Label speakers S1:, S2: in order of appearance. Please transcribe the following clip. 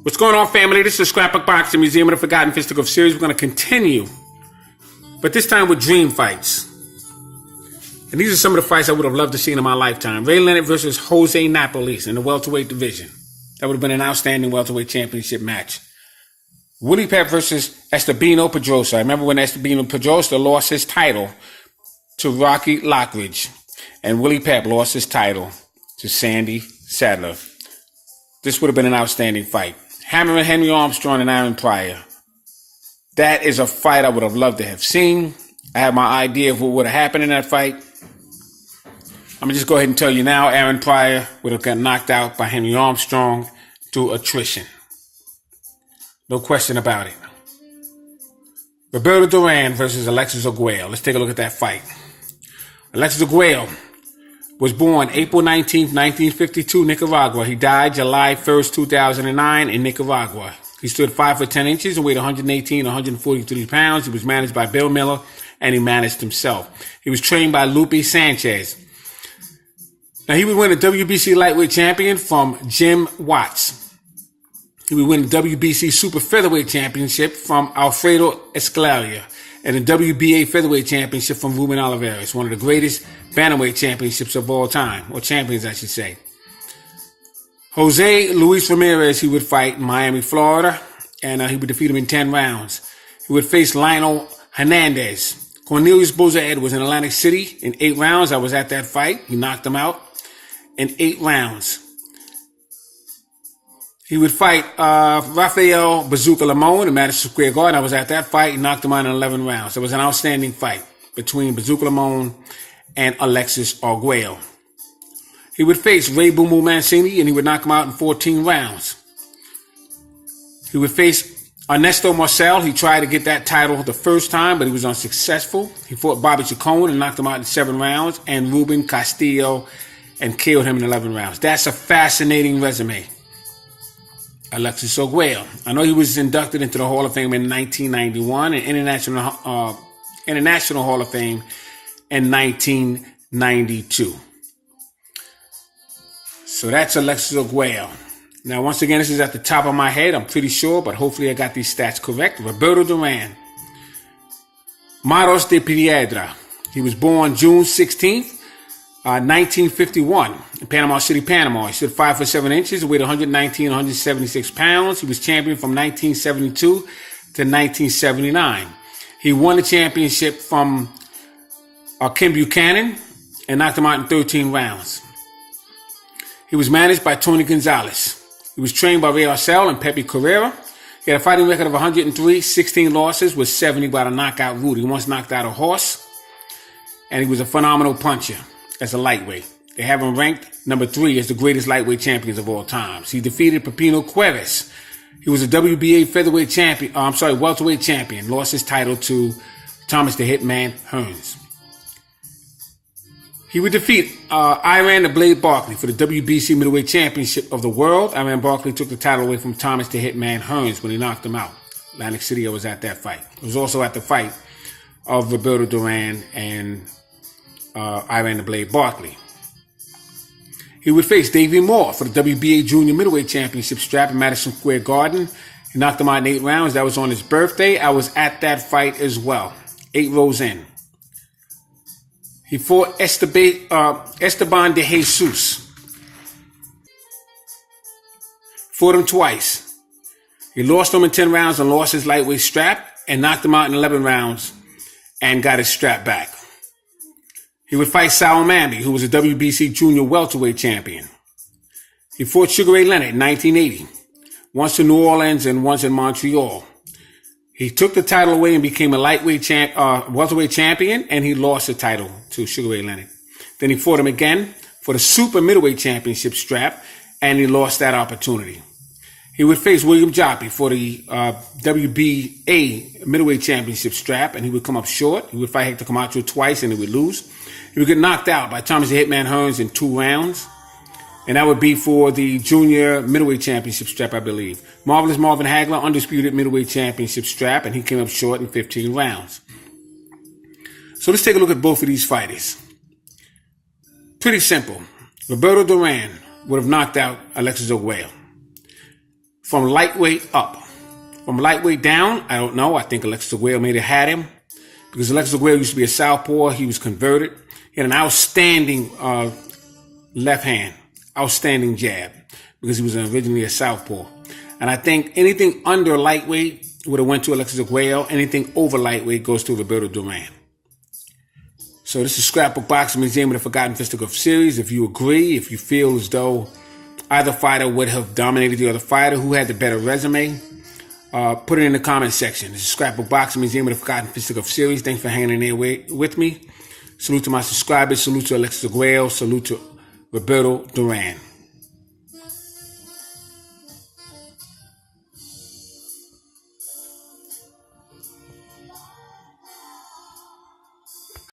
S1: What's going on, family? This is Scrapbook Boxing, Museum of the Forgotten Fisticuffs series. We're going to continue, but this time with dream fights. And these are some of the fights I would have loved to see in my lifetime. Ray Leonard versus Jose Napoles in the welterweight division. That would have been an outstanding welterweight championship match. Willie Pep versus Esteban Pedrosa. I remember when Esteban Pedrosa lost his title to Rocky Lockridge, and Willie Pep lost his title to Sandy Sadler. This would have been an outstanding fight. Hammer and Henry Armstrong and Aaron Pryor. That is a fight I would have loved to have seen. I have my idea of what would have happened in that fight. I'm going to just go ahead and tell you now, Aaron Pryor would have got knocked out by Henry Armstrong through attrition. No question about it. Roberto Duran versus Alexis Arguello. Let's take a look at that fight. Alexis Arguello was born April 19th, 1952, Nicaragua. He died July 1st, 2009 in Nicaragua. He stood 5 foot 10 inches and weighed 118, 143 pounds. He was managed by Bill Miller, and he managed himself. He was trained by Lupe Sanchez. Now, he would win a WBC lightweight champion from Jim Watts. He would win the WBC super featherweight championship from Alfredo Escalera, and the WBA featherweight championship from Ruben Olivares, one of the greatest bantamweight championships of all time, or champions, I should say. Jose Luis Ramirez, he would fight in Miami, Florida, and he would defeat him in 10 rounds. He would face Lionel Hernandez. Cornelius Boza Edwards in Atlantic City in 8 rounds. I was at that fight. He knocked him out in 8 rounds. He would fight Rafael Bazooka Limon in Madison Square Garden. I was at that fight. He knocked him out in 11 rounds. It was an outstanding fight between Bazooka Limon and Alexis Arguello. He would face Ray Boom Boom Mancini, and he would knock him out in 14 rounds. He would face Ernesto Marcel. He tried to get that title the first time, but he was unsuccessful. He fought Bobby Chacon and knocked him out in 7 rounds, and Ruben Castillo, and killed him in 11 rounds. That's a fascinating resume. Alexis Arguello. I know he was inducted into the Hall of Fame in 1991 and International Hall of Fame in 1992. So that's Alexis Arguello. Now, once again, this is at the top of my head, I'm pretty sure, but hopefully I got these stats correct. Roberto Duran. Maros de Piedra. He was born June 16th, 1951 in Panama City, Panama. He stood 5 foot 7 inches, weighed 119, 176 pounds. He was champion from 1972 to 1979. He won the championship from Ken Buchanan and knocked him out in 13 rounds. He was managed by Tony Gonzalez. He was trained by Ray Arcel and Pepe Carrera. He had a fighting record of 103, 16 losses with 70 by the knockout route. He once knocked out a horse, and he was a phenomenal puncher as a lightweight. They have him ranked number 3 as the greatest lightweight champions of all times. He defeated Pepino Cuevas. He was a WBA featherweight champion, welterweight champion. Lost his title to Thomas the Hitman Hearns. He would defeat Iran the Blade Barkley for the WBC middleweight championship of the world. Iran Barkley took the title away from Thomas the Hitman Hearns when he knocked him out. Atlantic City, I was at that fight. I was also at the fight of Roberto Duran and Iran the Blade Barkley. He would face Davey Moore for the WBA Junior Middleweight Championship strap in Madison Square Garden. He knocked him out in 8 rounds. That was on his birthday. I was at that fight as well. 8 rows in. He fought Esteban de Jesus. Fought him twice. He lost him in 10 rounds and lost his lightweight strap, and knocked him out in 11 rounds and got his strap back. He would fight Sal Mamby, who was a WBC junior welterweight champion. He fought Sugar Ray Leonard in 1980, once in New Orleans and once in Montreal. He took the title away and became a welterweight champion, and he lost the title to Sugar Ray Leonard. Then he fought him again for the super middleweight championship strap, and he lost that opportunity. He would face William Joppy for the WBA middleweight championship strap, and he would come up short. He would fight Hector Camacho twice, and he would lose. He would get knocked out by Thomas the Hitman Hearns in 2 rounds. And that would be for the junior middleweight championship strap, I believe. Marvelous Marvin Hagler, undisputed middleweight championship strap, and he came up short in 15 rounds. So let's take a look at both of these fighters. Pretty simple. Roberto Duran would have knocked out Alexis Arguello. from lightweight up. From lightweight down, I don't know. I think Alexis Aguayo may have had him because Alexis Aguayo used to be a southpaw. He was converted. He had an outstanding left hand, outstanding jab because he was originally a southpaw. And I think anything under lightweight would have went to Alexis Aguayo. Anything over lightweight goes to Roberto Duran. So this is Scrapbook Boxing Museum of the Forgotten Fisticuffs series. If you agree, if you feel as though either fighter would have dominated the other fighter, who had the better resume, put it in the comment section. This is Scrapbook Boxing Museum of the Forgotten Fisticuffs series. Thanks for hanging in there with me. Salute to my subscribers. Salute to Alexis Aguayo. Salute to Roberto Duran.